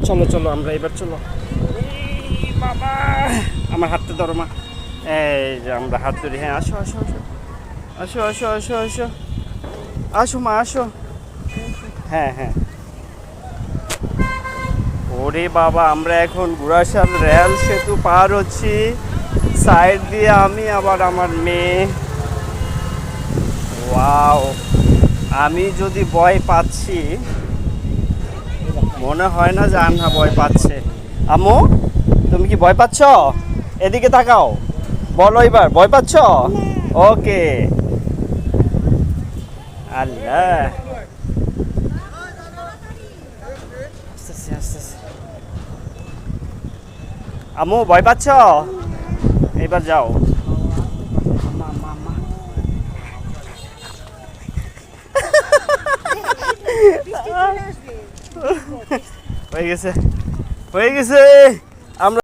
চলো চলো আমরা এবার চলো। বাবা আমার হাতটা ধরো মা। এই যে আমরা হাত ধরি। হ্যাঁ আসো আসো আসো আসো আসো আসো আসো আসো মা আসো। হ্যাঁ হ্যাঁ। ওরে বাবা আমরা এখন গুড়াশাল রেল সেতু পার হচ্ছি। সাইড দিয়ে আমি আবার আমার মেয়ে। ওয়াও, আমি যদি ভয় পাচ্ছি মনে হয় না যে আন্না ভয় পাচ্ছে। আম্মু তুমি কি ভয় পাচ্ছ? এদিকে তাকাও, বলো এবার ভয় পাচ্ছ? ওকে। আল্লাহ, আস্তে আস্তে আস্তে আস্তে। আম্মু ভয় পাচ্ছ? এবার যাও। মা, মা, মা। হয়ে গেছে, হয়ে গেছে। আমরা